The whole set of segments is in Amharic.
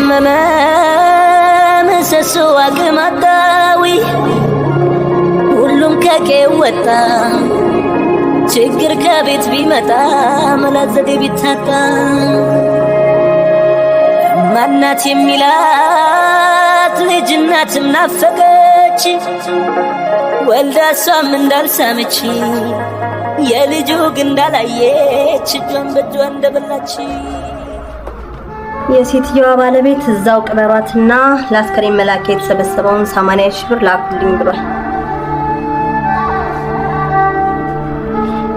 የጠመመ ምሰሶ አግማጣዊ ሁሉም ከቄው ወጣ ችግር ከቤት ቢመጣ መላዘዴ ቢታጣ ማናት የሚላት ልጅ እናትም ናፈቀች ወልዳ እሷም እንዳልሳመች የልጁ ግን እንዳላየች እጇን በእጇ እንደበላች የሴትዮዋ ባለቤት እዛው ቅበሯትና ለአስከሬን መላክ የተሰበሰበውን 80,000 ብር ላኩልኝ ብሏል።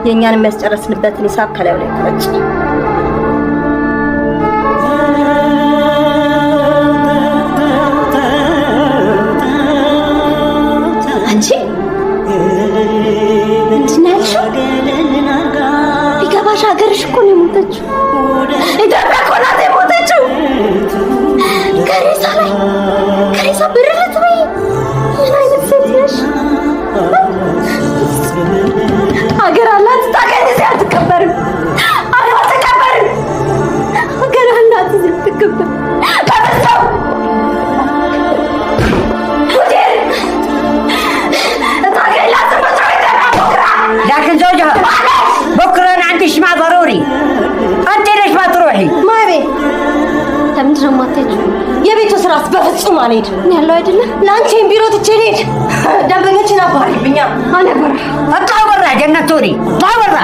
የኛን የሚያስጨርስንበትን ሂሳብ ከላዩ ላይ ቆረጭ። አንቺ እንድናልሽ ቢገባሽ ሀገርሽ እኮ ነው የሞተችው። ኢትዮጵያ እኮ ናት የሞተችው። ከሬሳ ብርት ወይ ምን አይነት ሴት ነሽ? ሀገር አላት ታገኝ እዚህ አትከበርም። አትከበርም። ሀገር አላት እዚህ አትከበርም። በተሰው لكن زوجها بكره انا عندي اجتماع ضروري انت ليش ما تروحي ما ابي ለምንድነው የማትሄጂው? የቤቱ ስራስ በፍጹም አልሄድም ያለው አይደለ? ለአንቺም ቢሮ ትቼ ልሄድ ደንበኞችን አባሪብኛ አነበራ አጣወራ ጀነቱሪ ታወራ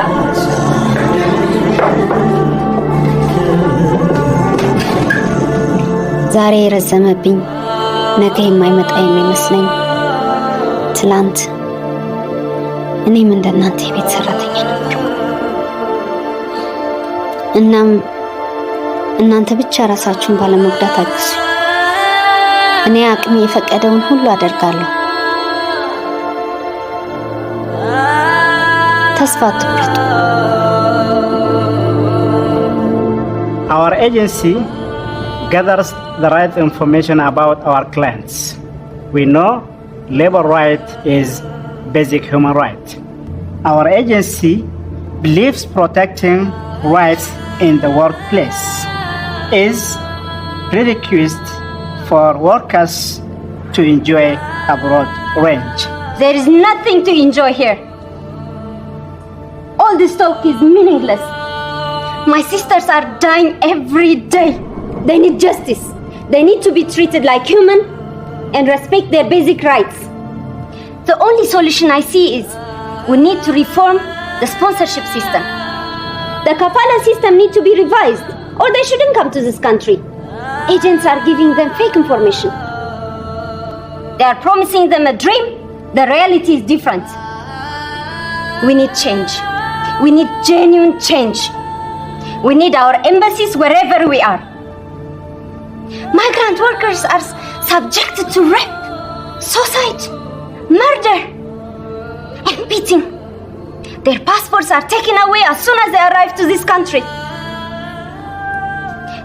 ዛሬ ረዘመብኝ ነገ የማይመጣ የሚመስለኝ ትላንት እኔም እንደናንተ የቤት ሰራተኛ ነበር። እናም እናንተ ብቻ ራሳችሁን ባለመጉዳት አግዙ። እኔ አቅሜ የፈቀደውን ሁሉ አደርጋለሁ። ተስፋ አትቁረጡ። Our agency gathers the right information about our clients. We know labor right is basic human right. Our agency believes protecting rights in the workplace is prerequisite for workers to enjoy a broad range. There is nothing to enjoy here. All this talk is meaningless. My sisters are dying every day. They need justice. They need to be treated like human and respect their basic rights. The only solution I see is we need to reform the sponsorship system. The kafala system needs to be revised or they shouldn't come to this country. Agents are giving them fake information. They are promising them a dream. The reality is different. We need change. We need genuine change. We need our embassies wherever we are. Migrant workers are subjected to rape, suicide, murder, and beating. Their passports are taken away as soon as they arrive to this country.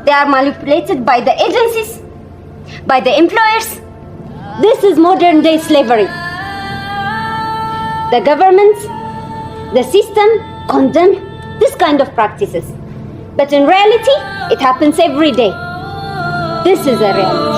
They are manipulated by the agencies, by the employers. This is modern day slavery. The government, the system condemn this kind of practices. But in reality, it happens every day. This is a reality.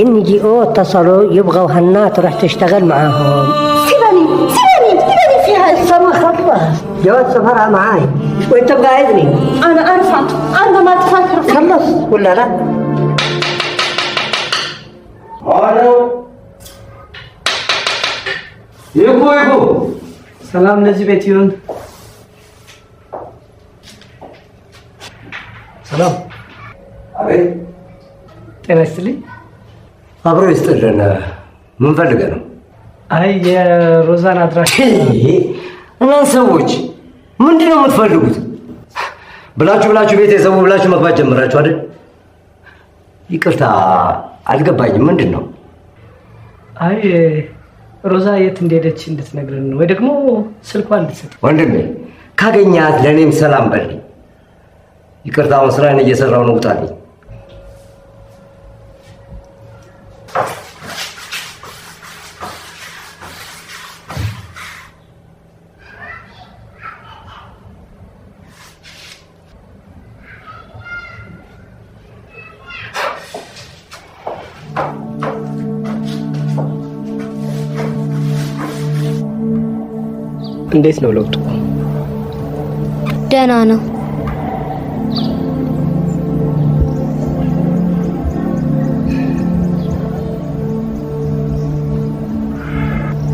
NGO اتصلوا يبغوا هنا تروح تشتغل معاهم. سيبني في هذا. سما خطة جواز سفرها معاي وانت بقاعدني. أنا أرفع. أنا ما تفكر. خلص ولا لا؟ الو يبو ሰላም ለዚህ ቤት ይሁን። ሰላም አቤት ጤና ይስጥልኝ። አብሮ ይስጥልን። ምን ፈልገህ ነው? አይ የሮዛን አድራሻ እናንተ ሰዎች ምንድን ነው የምትፈልጉት? ብላችሁ ቤት የሰው ብላችሁ መግባት ጀምራችሁ አይደል? ይቅርታ አልገባኝም። ምንድን ነው? አይ ሮዛ የት እንደሄደች እንድትነግረን ነው ወይ ደግሞ ስልኳን እንድትሰጥ። ወንድሜ ካገኛት ለኔም ሰላም በልኝ። ይቅርታ አሁን ስራዬን እየሰራሁ ነው። ውጣልኝ። እንዴት ነው ለውጡ? ደህና ነው።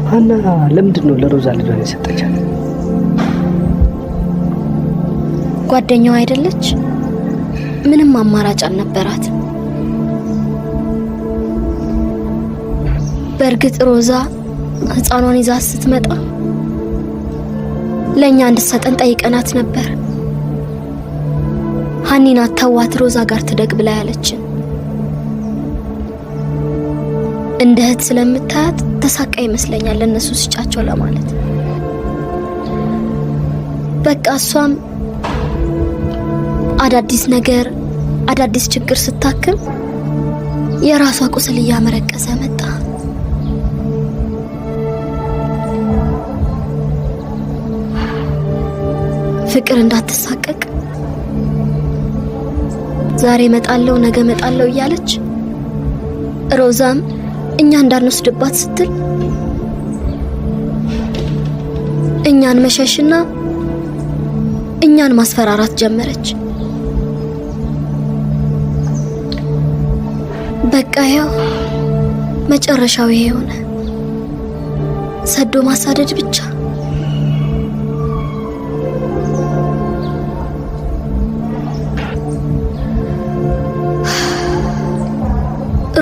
ሀና ለምንድን ነው ለሮዛ ልጇን የሰጠቻት? ጓደኛዋ አይደለች? ምንም አማራጭ አልነበራት። በእርግጥ ሮዛ ህፃኗን ይዛ ስትመጣ ለኛ እንድትሰጠን ጠይቀናት ነበር። ሀኒና ተዋት ሮዛ ጋር ትደግ ብላ ያለችን። እንደ እህት ስለምታያት ተሳቃ ይመስለኛል ለነሱ ስጫቸው ለማለት። በቃ እሷም አዳዲስ ነገር አዳዲስ ችግር ስታክም የራሷ ቁስል እያመረቀዘ መጣ። ፍቅር እንዳትሳቀቅ ዛሬ መጣለው ነገ መጣለው እያለች ሮዛም እኛ እንዳንወስድባት ስትል እኛን መሸሽና እኛን ማስፈራራት ጀመረች። በቃ ያው መጨረሻው ይሄ ሆነ። ሰዶ ማሳደድ ብቻ።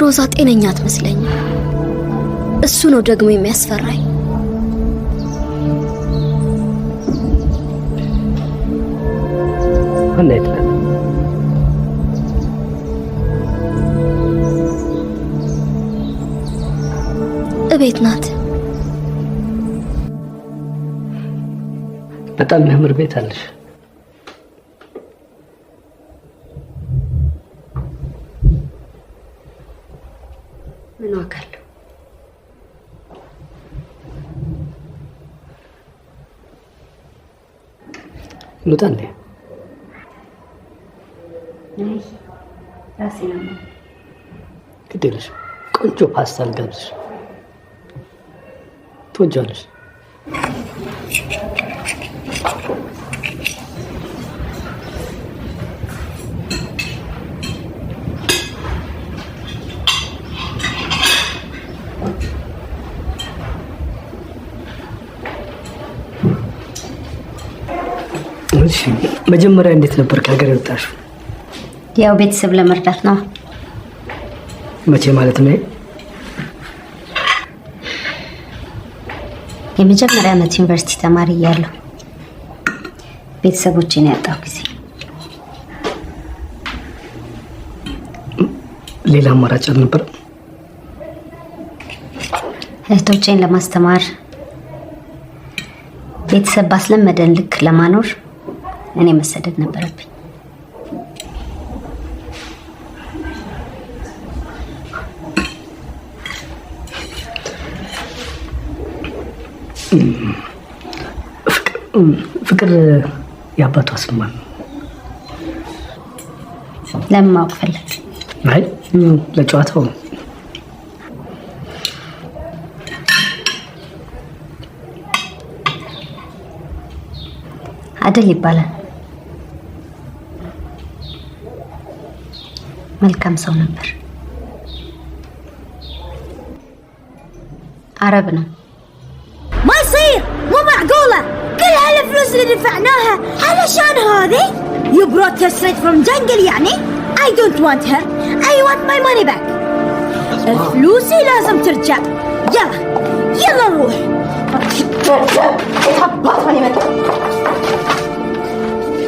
ሮዛ ጤነኛ አትመስለኝም። እሱ ነው ደግሞ የሚያስፈራኝ። እንዴት ነው? እቤት ናት። በጣም የሚያምር ቤት አለሽ። ምን ዋጋለሁ? እንውጣ እንዴ? ራሴ ነው። ግድ የለሽ። ቆንጆ ፓስታ ልጋብዝሽ። ትወጃለሽ? እሺ፣ መጀመሪያ እንዴት ነበር ከሀገር የወጣሽው? ያው ቤተሰብ ለመርዳት ነው። መቼ ማለት ነው? የመጀመሪያ ዓመት ዩኒቨርሲቲ ተማሪ እያለሁ ቤተሰቦቼን ያጣሁ ጊዜ። ሌላ አማራጭ አልነበረም? እህቶቼን ለማስተማር ቤተሰብ ባስለመደን ልክ ለማኖር እኔ መሰደድ ነበረብኝ። ፍቅር የአባቷ ስም ማን ነው? ለምን ማወቅ ፈለግ? አይ ለጨዋታው ነው። አደል ይባላል። መልካም ሰው ነበር። عرب ነው። ما يصير مو معقولة كل هالفلوس اللي دفعناها علشان هذه You brought her straight from jungle يعني I don't want her I want my money back فلوسي لازم ترجع يلا نروح ተባቷን ይመጣ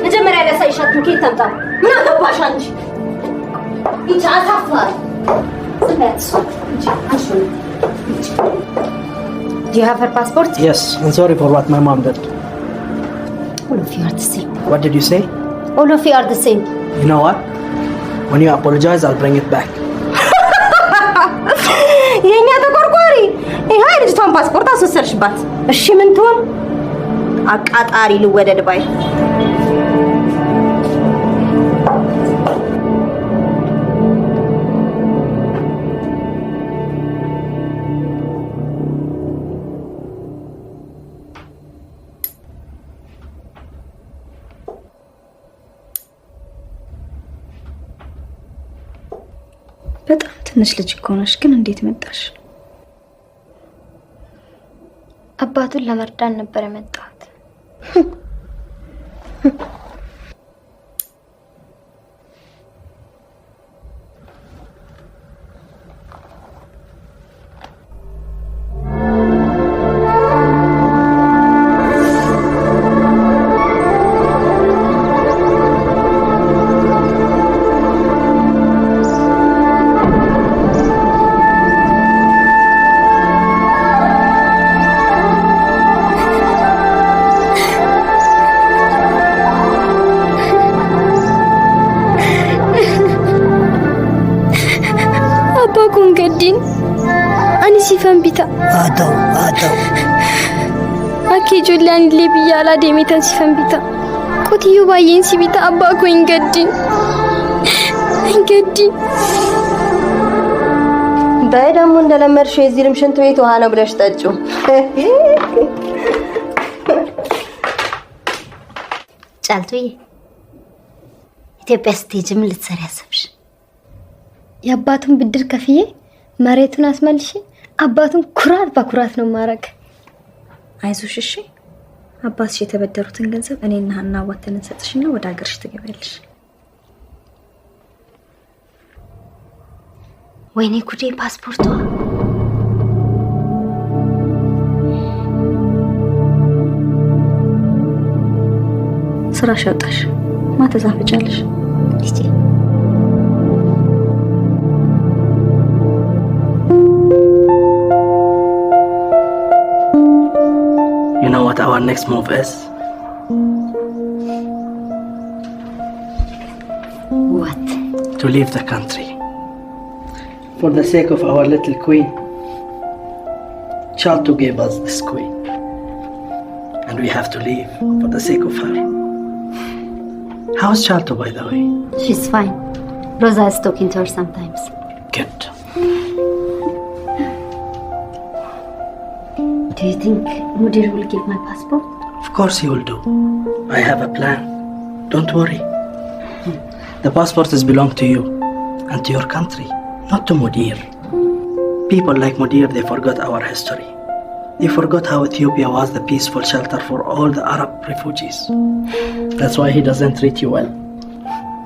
መጀመሪያ ለሳይሻት ዱቄት ተምጣ ምን አገባሽ አንቺ ይቻ አሳፋር ስሜት እንጂ አንቺ Do you have her passport? Yes, I'm sorry for what my mom did. All of you are the same. What did you say? All of you are the same. You know what? When you apologize, I'll bring it back. የኛ ተቆርቋሪ ይሄ ልጅቷን ፓስፖርት አስወሰድሽባት። እሺ ምን ትሆን? አቃጣሪ ልወደድ ባይ በጣም ትንሽ ልጅ እኮ ነሽ፣ ግን እንዴት መጣሽ? አባቱን ለመርዳት ነበር የመጣሁት። Ijoolleen illee biyya alaa deemeetan sifan bita. Qotiyyoo baay'een si bita abbaa koo hin gaddin. Hin gaddin. በይ ደግሞ እንደለመድሽው የዚህም ሽንት ቤት ውሃ ነው ብለሽ ጠጪው። ጫልቱዬ ኢትዮጵያ ስትሄጂ ምን ልትሰሪ አሰብሽ? የአባቱን ብድር ከፍዬ መሬቱን አስመልሼ አባቱን ኩራት በኩራት ነው ማረግ። አይዞሽ እሺ። አባትሽ የተበደሩትን ገንዘብ እኔና ሀና ዋተን እንሰጥሽና ወደ ሀገርሽ ትገቢያለሽ። ወይኔ ጉዴ ፓስፖርቷ። ስራሽ ያውጣሽ። ማታ ዛፈጫለሽ። እስቲ You know what our next move is? What? To leave the country. For the sake of our little queen. Shalto gave us this queen. And we have to leave for the sake of her. How is Shalto, by the way? She's fine. Rosa is talking to her sometimes. Good. Do you think Mudir will give my passport? Of course he will do. I have a plan. Don't worry. The passport is belong to you and to your country, not to Mudir. People like Mudir, they forgot our history. They forgot how Ethiopia was the peaceful shelter for all the Arab refugees. That's why he doesn't treat you well.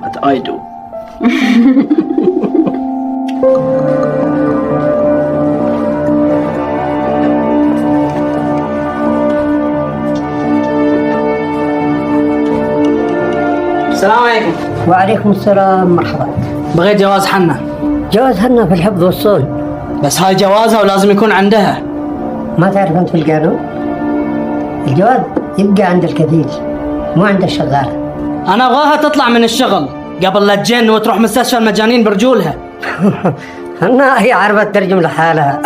But I do. السلام عليكم. وعليكم السلام. مرحبا. بغيت جواز حنا. جواز حنا في الحفظ والصون. بس هاي جوازها ولازم يكون عندها. ما تعرف انت في القانون؟ الجواز يبقى عند الكفيل مو عند الشغالة. انا ابغاها تطلع من الشغل قبل لا تجن وتروح مستشفى المجانين برجولها. حنا هي عارفة تترجم لحالها.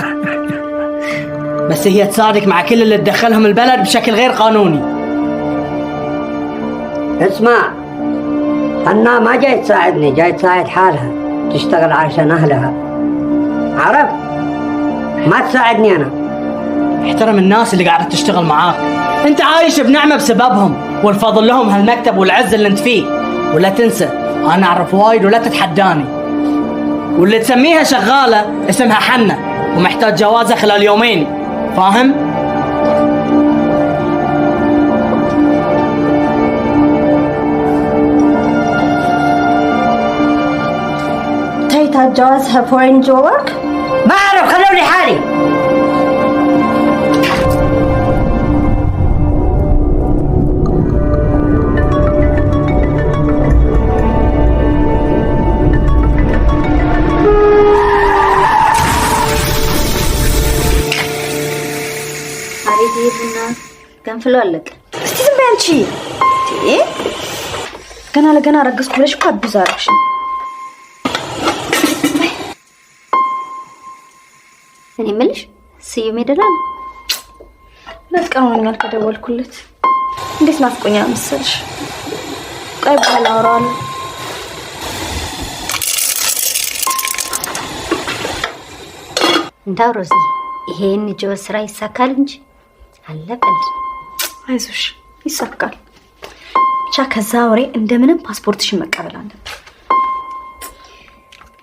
بس هي تصادق مع كل اللي تدخلهم البلد بشكل غير قانوني. اسمع، حنا ما جاي تساعدني، جاي تساعد حالها، تشتغل عشان أهلها. عرف؟ ما تساعدني أنا. احترم الناس اللي قاعدة تشتغل معاك. انت عايش بنعمة بسببهم والفضل لهم هالمكتب والعز اللي انت فيه. ولا تنسى انا اعرف وايد ولا تتحداني. واللي تسميها شغالة اسمها حنة ومحتاج جوازها خلال يومين. فاهم؟ تيتا جوازها فورين جوك؟ ما أعرف، خلوني حالي. ገንፍሎ አለቀ። እስቲ ዝም በይ አንቺ። ገና ለገና ረገዝኩ ብለሽ እኮ አቢዝ አደረግሽ። እኔ የምልሽ ስዩም ሄደላል? ናፍቆኛል ከደወልኩለት። እንዴት ናፍቆኛል መሰልሽ? ቆይ በኋላ አወራዋለሁ። እንዳው ሮዚ ይሄን ጆ ስራ ይሳካል እንጂ አለቀል። አይዞሽ ይሳካል። ብቻ ከዛ ወሬ እንደምንም ፓስፖርትሽን መቀበል አለብን።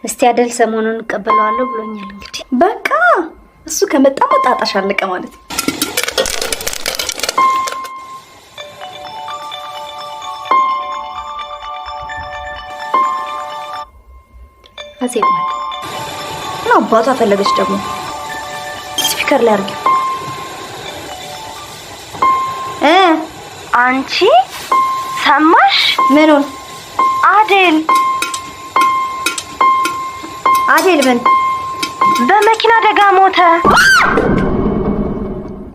እስቲ አደል ሰሞኑን እንቀበለዋለሁ ብሎኛል። እንግዲህ በቃ እሱ ከመጣ መጣጣሽ አለቀ ማለት ነው። አዜብ እና አባቷ ፈለገች ደግሞ ስፒከር ላይ አድርጊው። አንቺ ሰማሽ? ምኑን? አዴል ምን? በመኪና አደጋ ሞተ።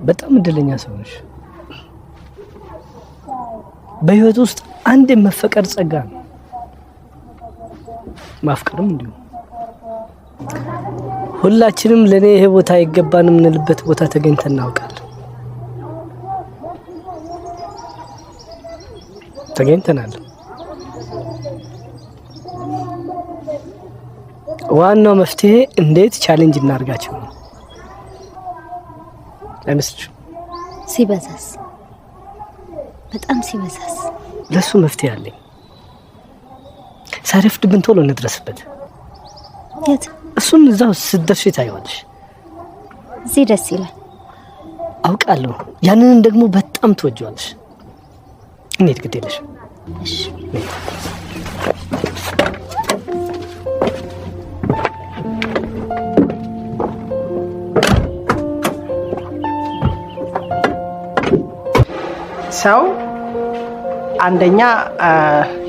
በጣም እድለኛ ሰው ነሽ። በህይወት ውስጥ አንድ መፈቀር ጸጋ ነው። ማፍቀርም እንዲሁ። ሁላችንም ለኔ ይሄ ቦታ አይገባንም እንልበት ቦታ ተገኝተን እናውቃለን። ተገኝተናል። ዋናው መፍትሄ እንዴት ቻሌንጅ እናርጋቸው ነው። አይመስልሽም? ሲበዛስ? በጣም ሲበዛስ? ለሱ መፍትሄ አለኝ። ሳይረፍድብን ቶሎ እንድረስበት። የት? እሱን እዛው ስትደርሺ ታይዋለሽ። እዚህ ደስ ይላል አውቃለሁ። ያንንም ደግሞ በጣም ትወጂዋለሽ። እንዴት ግድ የለሽ? እሺ ሰው አንደኛ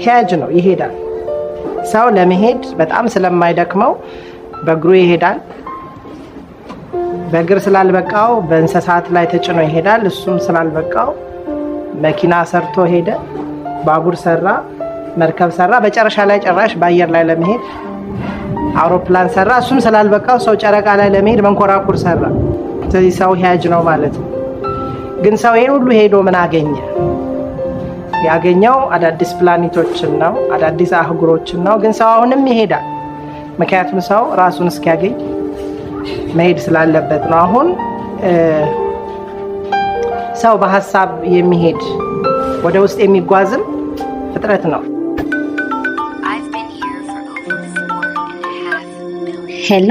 ሄጅ ነው፣ ይሄዳል። ሰው ለመሄድ በጣም ስለማይደክመው በእግሩ ይሄዳል። በእግር ስላልበቃው በእንስሳት ላይ ተጭኖ ይሄዳል። እሱም ስላልበቃው መኪና ሰርቶ ሄደ፣ ባቡር ሰራ፣ መርከብ ሰራ። በጨረሻ ላይ ጭራሽ በአየር ላይ ለመሄድ አውሮፕላን ሰራ። እሱም ስላልበቃው ሰው ጨረቃ ላይ ለመሄድ መንኮራኩር ሰራ። ስለዚህ ሰው ሄጅ ነው ማለት ነው። ግን ሰው ይሄን ሁሉ ሄዶ ምን አገኘ? ያገኘው አዳዲስ ፕላኔቶችን ነው፣ አዳዲስ አህጉሮችን ነው። ግን ሰው አሁንም ይሄዳል። ምክንያቱም ሰው ራሱን እስኪያገኝ መሄድ ስላለበት ነው። አሁን ሰው በሐሳብ የሚሄድ ወደ ውስጥ የሚጓዝም ፍጥረት ነው። ሄሎ፣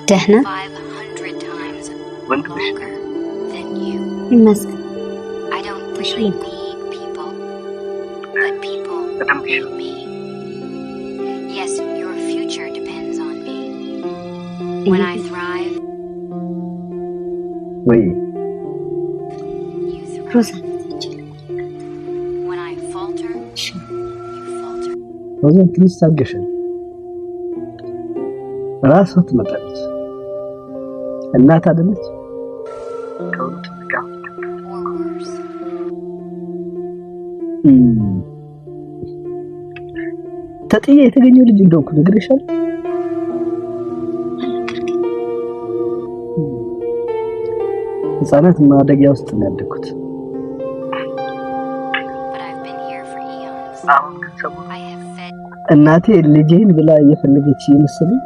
ደህና ይመስገን። ወይ ሮዛ ሮዛ ትንሽ ታገሻል። ራሷ ትመጣለች። እናት አይደለች? ተጥዬ የተገኘው ልጅ እንደው ነግሬሻል። ህፃናት ማደጊያ ውስጥ ነው ያደኩት። እናቴ ልጄን ብላ እየፈለገች የመሰለኝ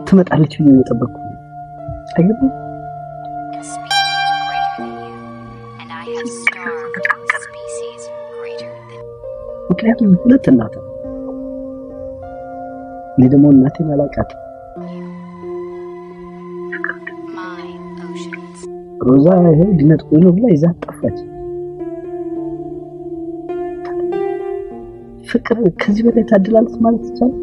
ትመጣለች ብዬ እየጠበቅኩ ነው። አይገባም። ምክንያቱም ሁለት እናት ነው። እኔ ደግሞ እናቴን አላውቃትም። ሮዛ ይሄ ድነት ቆይኖ ብላ ይዛ ጠፋች። ፍቅር ከዚህ በላይ ታድላለች ማለት ይቻላል?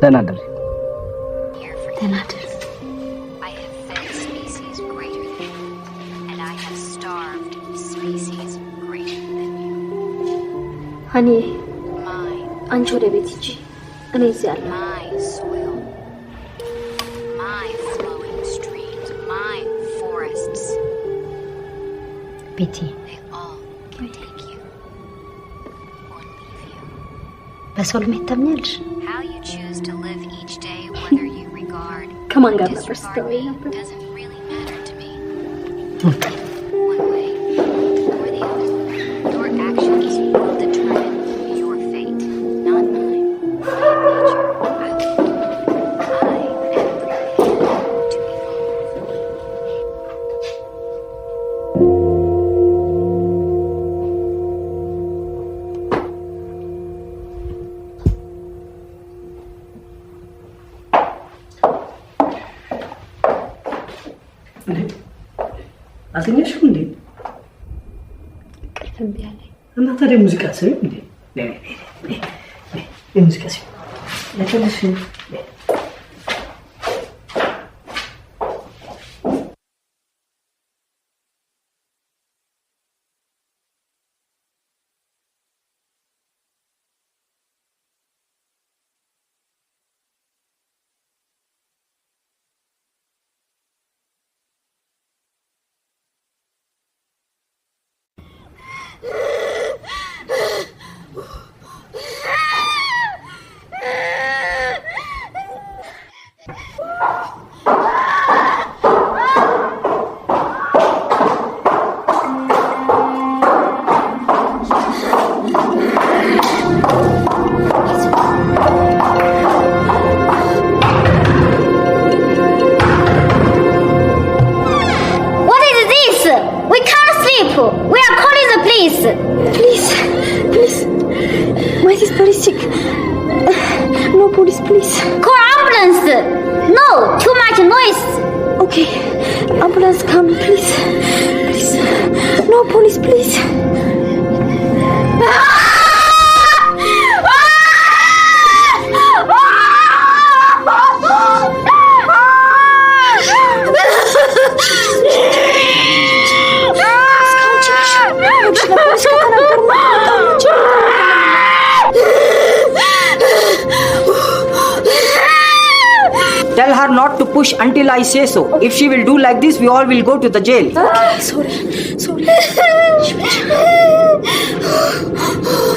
ተናደር ሀኒ፣ አንቺ ወደ ቤት ሂጂ፣ እኔ እዚህ አለሁ። ቤቲ፣ በሰው ልሜት ታምኛለሽ? ከማን ጋር ነበር ስታወሪ ነበር? አትኛሽም እንዴ? ቅልፍም ቢያለ እና ታዲያ ሙዚቃ ሰሪ እንዴ? ሙዚቃ ሰሪ ለተለሽ Ambulance come, please. Please. No, police, please. Tell her not to push until I say so. If she will do like this, we all will go to the jail. Okay, sorry.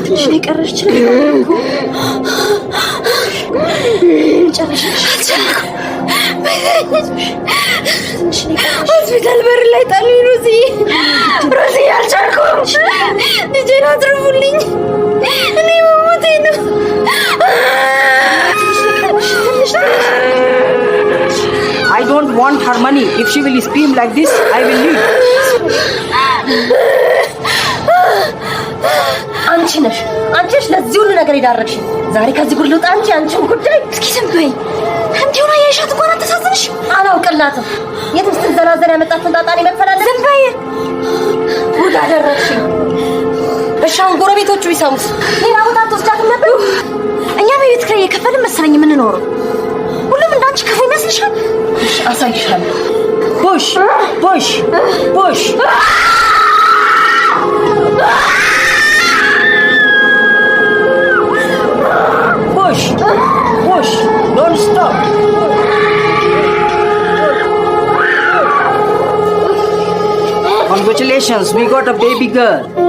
ትንሽ ነው የቀረች። ሆስፒታል በር ላይ ጣሉኝ። ሮዚ አልቻልኩም። ልጄን አትርፉልኝ። እኔ መሞቴ ነው። I don't want her money. If she will scream like this, I will leave. አንቺ ነሽ ለዚህ ሁሉ ነገር የዳረግሽ። ዛሬ ከዚህ ጉድ ልውጣ እንጂ አንቺን ጉዳይ እስኪ ዝም በይ። እንዲሁ ነው የሻት እንኳን አተሳሰንሽ። አላውቅላትም። የትም ስትዘላዘል ያመጣችውን ጣጣኔ መክፈላለች። ዝም በይ። ጉድ አደረግሽኝ። እሺ አሁን ጎረቤቶቹ ቢሰሙስ? ሌላ ቦታ አትወስዳትም ነበር? እኛ በቤት ኪራይ እየከፈልን መሰለኝ የምንኖረው። ሁሉም እንዳንቺ ክፉ ይመስልሻል? እሺ አሳይሻለሁ። Push, push, push. Push, push. Don't stop. Congratulations, we got a baby girl.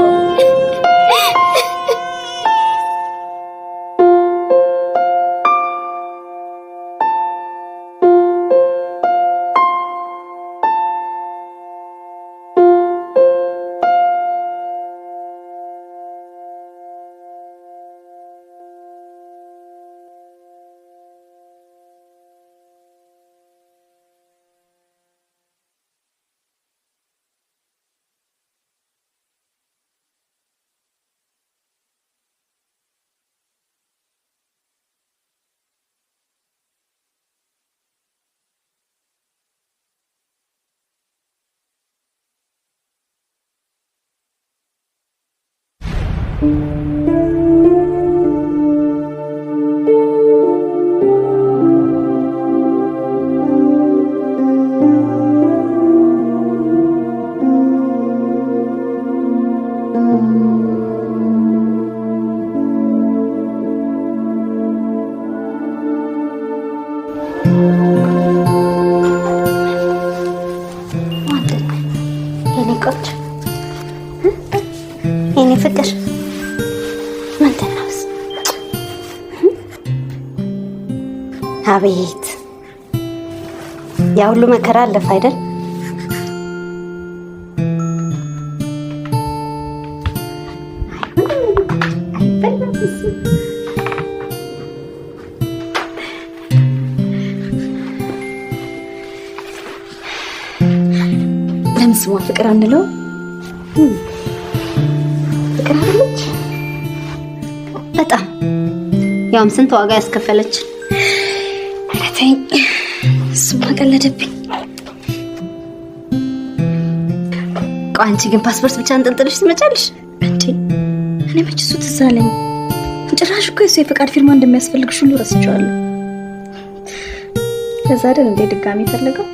ፍቅር ምንድን ነውስ? አቤት ያ ሁሉ መከራ አለፈ አይደል? ለምን ስሟ ፍቅር አንለው? ፍቅር አለች በጣም ያውም ስንት ዋጋ ያስከፈለች። አረተኝ እሱማ ቀለደብኝ። አንቺ ግን ፓስፖርት ብቻ እንጥልጥልሽ ትመጫለሽ እንዴ? እኔ መች እሱ ትዝ አለኝ። ጭራሽ እኮ የሱ የፈቃድ ፊርማ እንደሚያስፈልግሽ ሁሉ ረስቼዋለሁ። ከዛ አይደል እንዴ ድጋሚ ፈልገው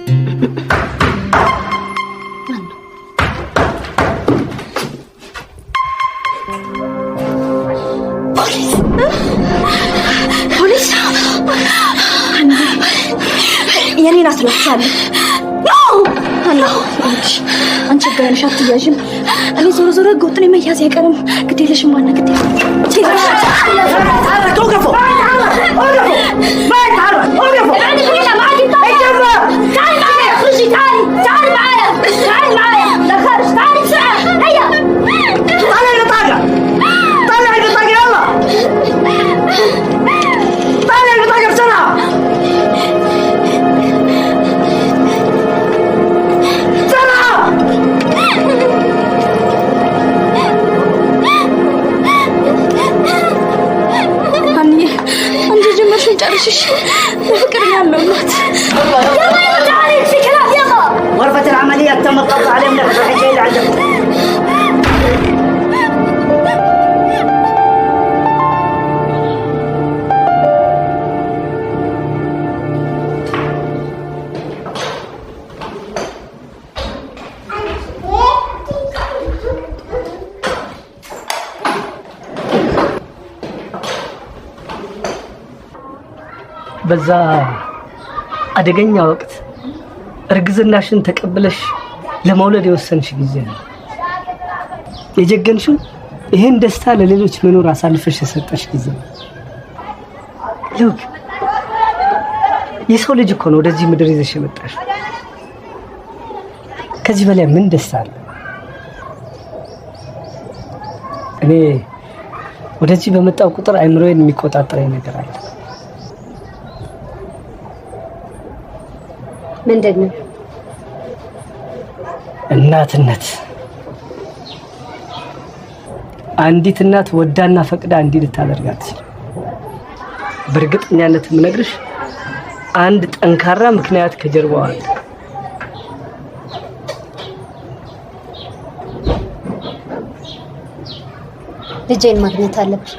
የኔን አስላቻለ አላ አንቺ ጋርሽ አትያዥም። እኔ ዞሮ ዞሮ ጎጥኔ መያዝ አይቀርም። ግዴለሽም ማና ግዴለሽ توقفوا ما يتحرك وقفوا تعالي معايا اخرجي تعالي معايا لا خارج تعالي بسرعة هيا طلعي البطاقة يلا طلعي البطاقة بسرعة ጨርሽሽ በፍቅር ያለውት يلا تعالي في كلام يلا غرفة العملية تم الضغط عليهم لفتح الجيل عندكم. በዛ አደገኛ ወቅት እርግዝናሽን ተቀብለሽ ለመውለድ የወሰንሽ ጊዜ ነው የጀገንሽው። ይሄን ደስታ ለሌሎች መኖር አሳልፈሽ የሰጠሽ ጊዜ ነው። ሉክ የሰው ልጅ እኮ ነው ወደዚህ ምድር ይዘሽ የመጣሽ። ከዚህ በላይ ምን ደስታ አለ? እኔ ወደዚህ በመጣው ቁጥር አይምሮዬን የሚቆጣጠረኝ ነገር አለ። ምንድነው? እናትነት። አንዲት እናት ወዳና ፈቅዳ እንዲህ ልታደርጋት በእርግጠኛነት የምነግርሽ አንድ ጠንካራ ምክንያት ከጀርባው አለ። ልጄን ማግኘት አለብሽ።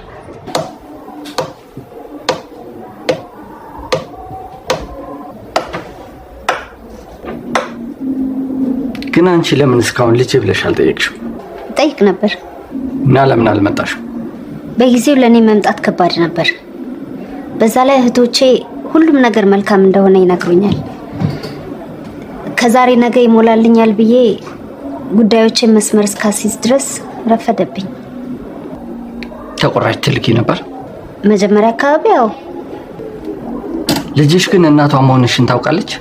ግን አንቺ ለምን እስካሁን ልጅ ብለሽ አልጠየቅሽም? ጠይቅ ነበር እና ለምን አልመጣሽም? በጊዜው ለኔ መምጣት ከባድ ነበር። በዛ ላይ እህቶቼ ሁሉም ነገር መልካም እንደሆነ ይነግሩኛል። ከዛሬ ነገ ይሞላልኛል ብዬ ጉዳዮችን መስመር እስካስይዝ ድረስ ረፈደብኝ። ተቆራጭ ትልኪ ነበር መጀመሪያ አካባቢ። ያው ልጅሽ ግን እናቷ መሆንሽን ታውቃለች?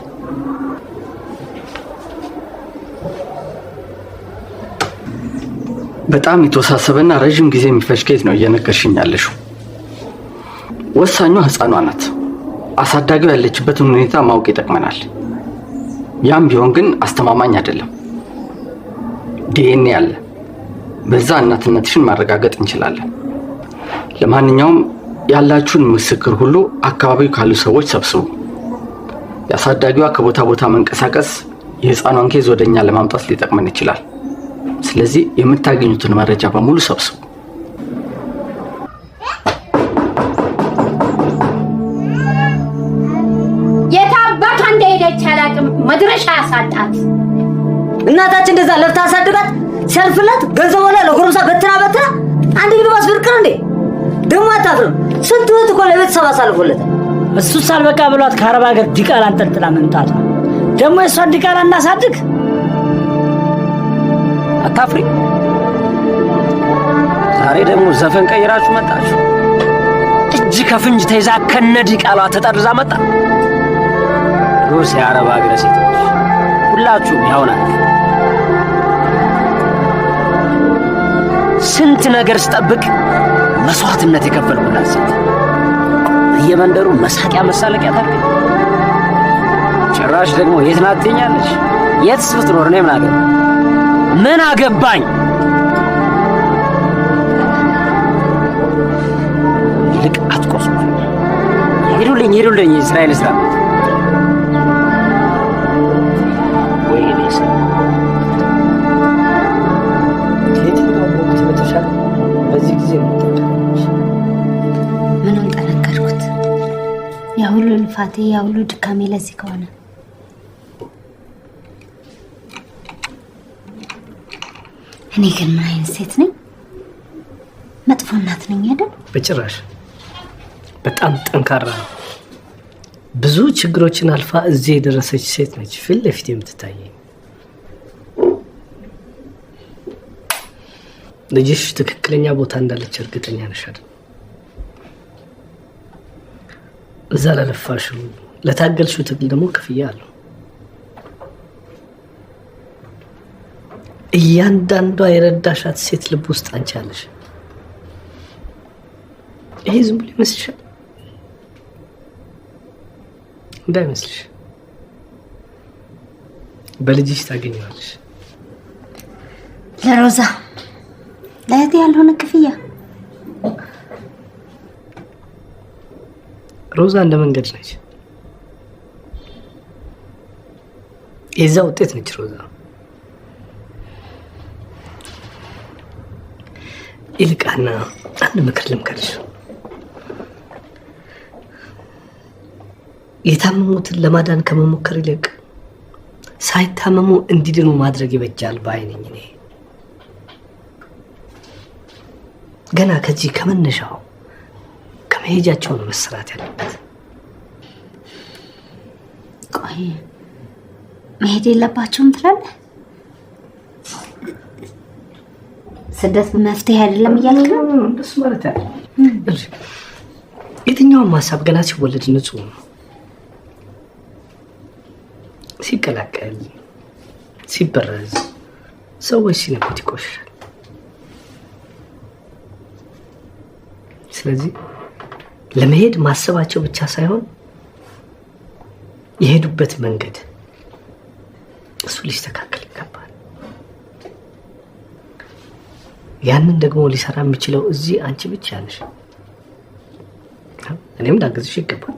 በጣም የተወሳሰበና ረጅም ጊዜ የሚፈጅ ኬዝ ነው እየነገርሽኝ ያለሽው። ወሳኙ ህፃኗ ናት። አሳዳጊው ያለችበትን ሁኔታ ማወቅ ይጠቅመናል። ያም ቢሆን ግን አስተማማኝ አይደለም። ዲኤንኤ አለ። በዛ እናትነትሽን ማረጋገጥ እንችላለን። ለማንኛውም ያላችሁን ምስክር ሁሉ አካባቢው ካሉ ሰዎች ሰብስቡ። ያሳዳጊዋ ከቦታ ቦታ መንቀሳቀስ የህፃኗን ኬዝ ወደኛ ለማምጣት ሊጠቅመን ይችላል። ስለዚህ የምታገኙትን መረጃ በሙሉ ሰብስቡ። የታባቷ እንደሄደች አላውቅም። መድረሻ ያሳጣት እናታችን እንደዛ ለፍታ አሳድጋት ሲያልፍላት ገንዘብ ሆነ ለጎረምሳ በትና አንድ ቢሉ ማስብርቅር እንዴ ደሞ አታፍርም። ስንት ወጥ እኮ ለቤተሰብ አሳልፎለት እሱ ሳልበቃ ብሏት ከአረብ ሀገር ዲቃላ አንጠልጥላ መምጣት ደግሞ የሷን ዲቃላ እናሳድግ። አታፍሪ? ዛሬ ደግሞ ዘፈን ቀይራችሁ መጣችሁ። እጅ ከፍንጅ ተይዛ ከነዲ ቃሏ ተጠርዛ መጣ። ቅዱስ የአረብ ሀገረ ሴቶች ሁላችሁም ያው ናችሁ። ስንት ነገር ስጠብቅ መስዋዕትነት የከፈልኩላት ሴት በየመንደሩ መሳቂያ መሳለቂያ ታርገ ጭራሽ ደግሞ የት ናት ትኛለች? የትስ ብትኖር ነው ምን አገባኝ? ይልቅ አትቆስቁ። ሄዱልኝ እስራኤል ስራ በዚህ ጊዜ ምንም ጠነከርኩት። ያ ሁሉ ልፋቴ፣ ያ ሁሉ ድካሜ ለዚህ ከሆነ እኔ ግን ምን አይነት ሴት ነኝ? መጥፎ እናት ነኝ አይደል? በጭራሽ። በጣም ጠንካራ ነው። ብዙ ችግሮችን አልፋ እዚህ የደረሰች ሴት ነች ፊት ለፊት የምትታየኝ። ልጅሽ ትክክለኛ ቦታ እንዳለች እርግጠኛ ነሽ አይደል? እዛ ለለፋሽው ለታገልሽው ትግል ደግሞ ክፍያ አለው። እያንዳንዷ የረዳሻት ሴት ልብ ውስጥ አንቺ አለሽ። ይሄ ዝም ብሎ ይመስልሻል? እንዳይመስልሽ። በልጅሽ ታገኘዋለሽ። ለሮዛ ለእህቴ ያልሆነ ክፍያ። ሮዛ እንደ መንገድ ነች፣ የዛ ውጤት ነች ሮዛ። ይልቃና አንድ ምክር ልምከርሽ። የታመሙትን ለማዳን ከመሞከር ይልቅ ሳይታመሙ እንዲድኑ ማድረግ ይበጃል ባይነኝ እኔ። ገና ከዚህ ከመነሻው ከመሄጃቸው ነው መስራት ያለበት። ቆይ መሄድ የለባቸውም ትላለህ? ስደት መፍትሄ አይደለም እያልክ ነው? እንደሱ ማለት አይደለም። የትኛውም ሀሳብ ገና ሲወለድ ንጹህ ነው። ሲቀላቀል ሲበረዝ ሰዎች ሲነኩት ይቆሻል። ስለዚህ ለመሄድ ማሰባቸው ብቻ ሳይሆን የሄዱበት መንገድ እሱ ሊስተካከል ይገባል። ያንን ደግሞ ሊሰራ የሚችለው እዚህ አንቺ ብቻ ነሽ። እኔም ላግዝሽ ይገባል።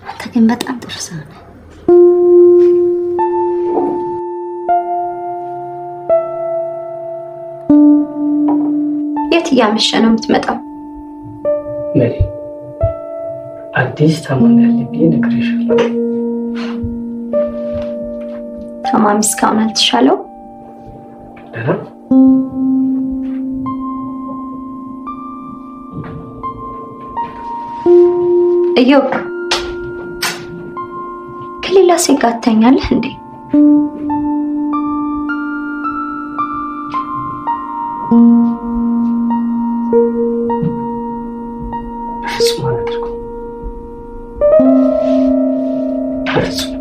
አንተ ግን በጣም ጥሩ ሰው ነህ። የት እያመሸ ነው የምትመጣው? መሪ አዲስ ታማሚ ያለብኝ ነግሬሻለሁ። ታማሚ እስካሁን አልተሻለው? ደህና እዮብ፣ ከሌላ ሴት ጋር ትተኛለህ እንዴ? በፍጹም አላደርገውም። በፍጹም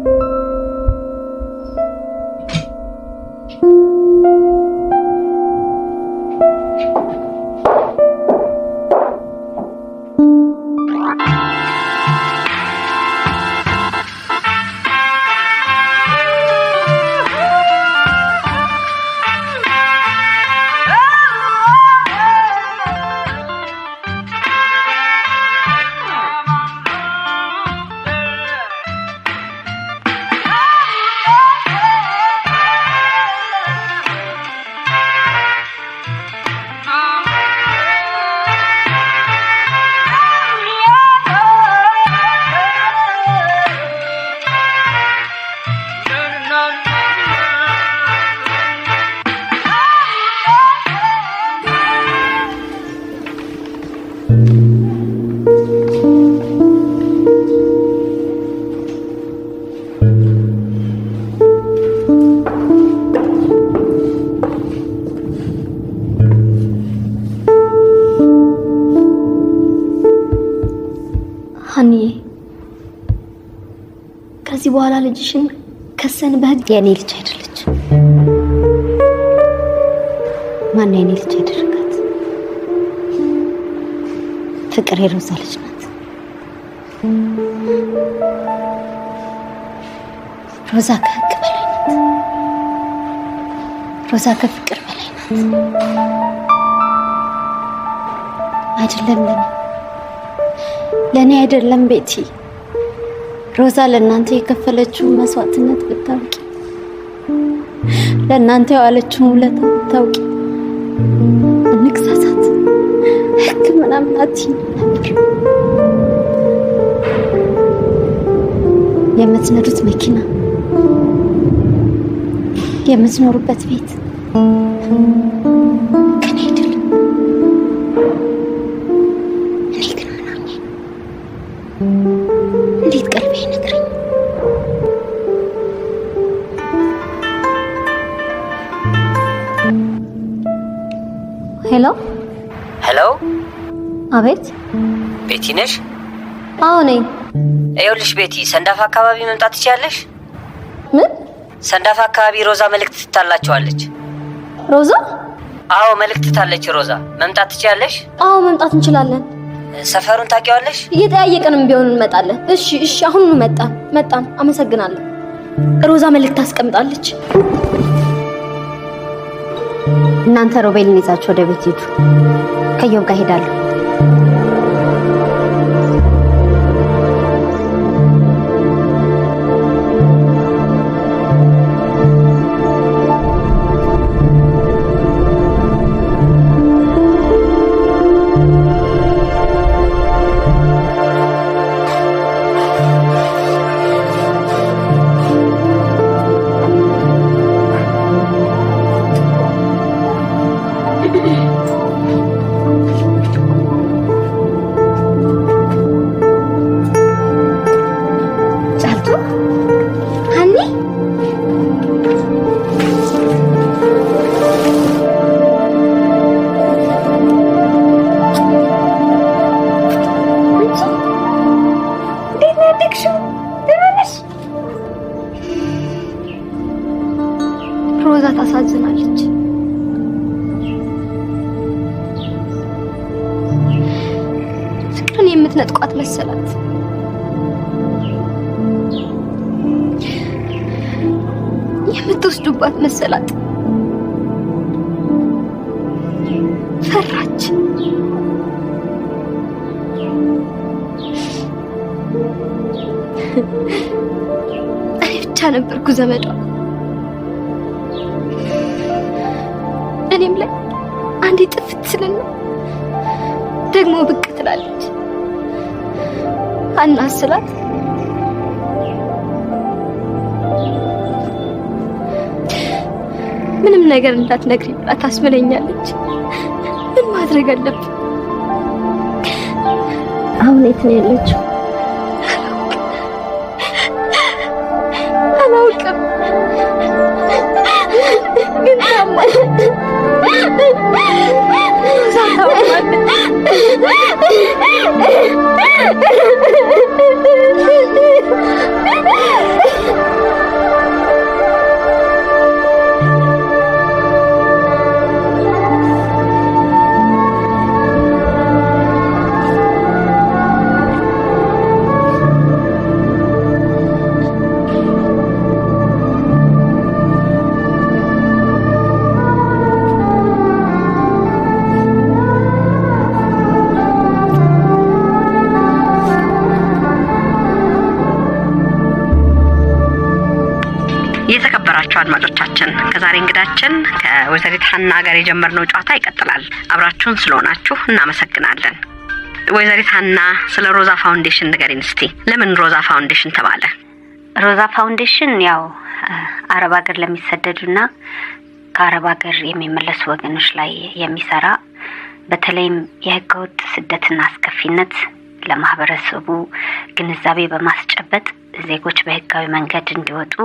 ከዚህ በኋላ ልጅሽን ከሰን በህግ የኔ ልጅ አይደለች። ማን የኔ ልጅ ያደረጋት? ፍቅር የሮዛ ልጅ ናት። ሮዛ ከህግ በላይ ናት። ሮዛ ከፍቅር በላይ ናት። አይደለም ለኔ አይደለም ቤቲ፣ ሮዛ ለእናንተ የከፈለችውን መስዋዕትነት ብታውቂ፣ ለእናንተ የዋለችውን ውለታ ብታውቂ እንክሳሳት። ህግ ምናምን አትይኝ ነበር። የምትነዱት መኪና፣ የምትኖሩበት ቤት ከኔ አይደለም። እኔ ግን ምናምን እንዴት ቀልቤ ይነግረኝ? ሄሎ ሄሎ፣ አቤት። ቤቲ ነሽ? አዎ ነኝ። ይኸውልሽ ቤቲ፣ ሰንዳፋ አካባቢ መምጣት ትችያለሽ? ምን? ሰንዳፋ አካባቢ ሮዛ መልእክት ትታላችኋለች። ሮዛ? አዎ መልእክት ትታለች ሮዛ። መምጣት ትችያለሽ? አዎ መምጣት እንችላለን። ሰፈሩን ታውቂዋለሽ? እየጠያየቅንም ቢሆን እንመጣለን። እሺ አሁኑኑ መጣን። አመሰግናለሁ። ሮዛ መልእክት አስቀምጣለች። እናንተ ሮቤልን ይዛችሁ ወደ ቤት ሂዱ። ከየው ጋር ሄዳለሁ። ሮዛ ታሳዝናለች። ፍቅርን የምትነጥቋት መሰላት። የምትወስዱባት መሰላት። ፈራች። እኔ ብቻ ነበርኩ ዘመዷ። እኔም ላይ አንዴ ጥፍት ስልና ደግሞ ብቅ ትላለች። አናስላት ምንም ነገር እንዳትነግሪ ብላ ታስመለኛለች። ምን ማድረግ አለብኝ? አሁን የት ነው ያለችው? አላውቅም፣ ግን ታማለች። የተከበራችሁ አድማጮቻችን ከዛሬ እንግዳችን ከወይዘሪት ሀና ጋር የጀመርነው ጨዋታ ይቀጥላል። አብራችሁን ስለሆናችሁ እናመሰግናለን። ወይዘሪት ሀና ስለ ሮዛ ፋውንዴሽን ንገሪን እስቲ። ለምን ሮዛ ፋውንዴሽን ተባለ? ሮዛ ፋውንዴሽን ያው አረብ ሀገር ለሚሰደዱና ከአረብ ሀገር የሚመለሱ ወገኖች ላይ የሚሰራ በተለይም የህገወጥ ስደትና አስከፊነት ለማህበረሰቡ ግንዛቤ በማስጨበጥ ዜጎች በህጋዊ መንገድ እንዲወጡ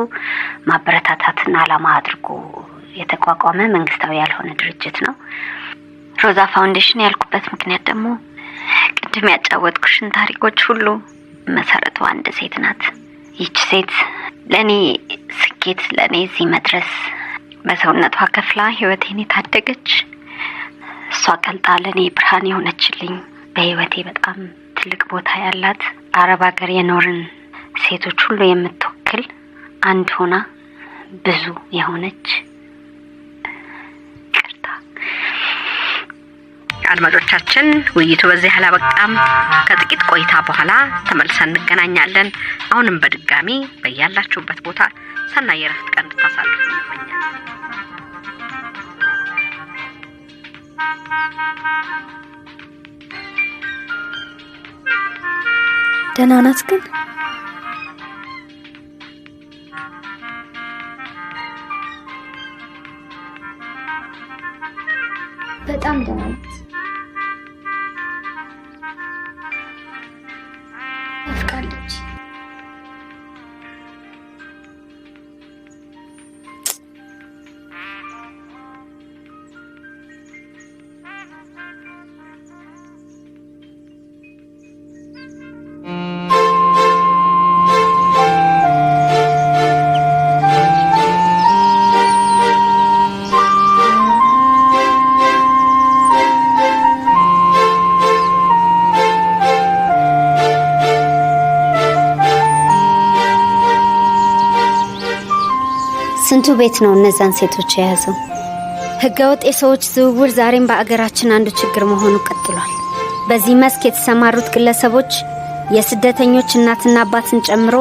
ማበረታታትና ዓላማ አድርጎ የተቋቋመ መንግስታዊ ያልሆነ ድርጅት ነው። ሮዛ ፋውንዴሽን ያልኩበት ምክንያት ደግሞ ቅድም ያጫወትኩሽን ታሪኮች ሁሉ መሰረቷ አንድ ሴት ናት። ይህች ሴት ለኔ ስኬት ለኔ እዚህ መድረስ በሰውነቷ ከፍላ ህይወቴን የታደገች እሷ ቀልጣ ለኔ ብርሃን የሆነችልኝ በህይወቴ በጣም ትልቅ ቦታ ያላት አረብ ሀገር የኖርን ሴቶች ሁሉ የምትወክል አንድ ሆና ብዙ የሆነች አድማጮቻችን ውይይቱ በዚህ አላበቃም። ከጥቂት ቆይታ በኋላ ተመልሰን እንገናኛለን። አሁንም በድጋሚ በያላችሁበት ቦታ ሰናይ የረፍት ቀን እንድታሳልፉ እንመኛለን። ደህና ናት ግን? በጣም ደህና ናት። አፍቃለች። ስንቱ ቤት ነው እነዛን ሴቶች የያዘው? ህገወጥ የሰዎች ዝውውር ዛሬም በአገራችን አንዱ ችግር መሆኑ ቀጥሏል። በዚህ መስክ የተሰማሩት ግለሰቦች የስደተኞች እናትና አባትን ጨምሮ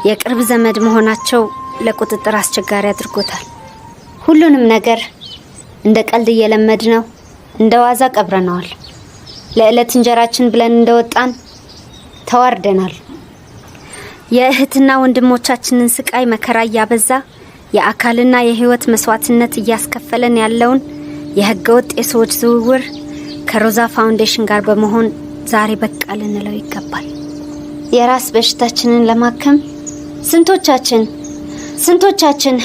የቅርብ ዘመድ መሆናቸው ለቁጥጥር አስቸጋሪ አድርጎታል። ሁሉንም ነገር እንደ ቀልድ እየለመድ ነው፣ እንደ ዋዛ ቀብረነዋል። ለዕለት እንጀራችን ብለን እንደወጣን ተዋርደናል። የእህትና ወንድሞቻችንን ስቃይ መከራ እያበዛ የአካልና የህይወት መስዋዕትነት እያስከፈለን ያለውን የህገወጥ የሰዎች ዝውውር ከሮዛ ፋውንዴሽን ጋር በመሆን ዛሬ በቃ ልንለው ይገባል። የራስ በሽታችንን ለማከም ስንቶቻችን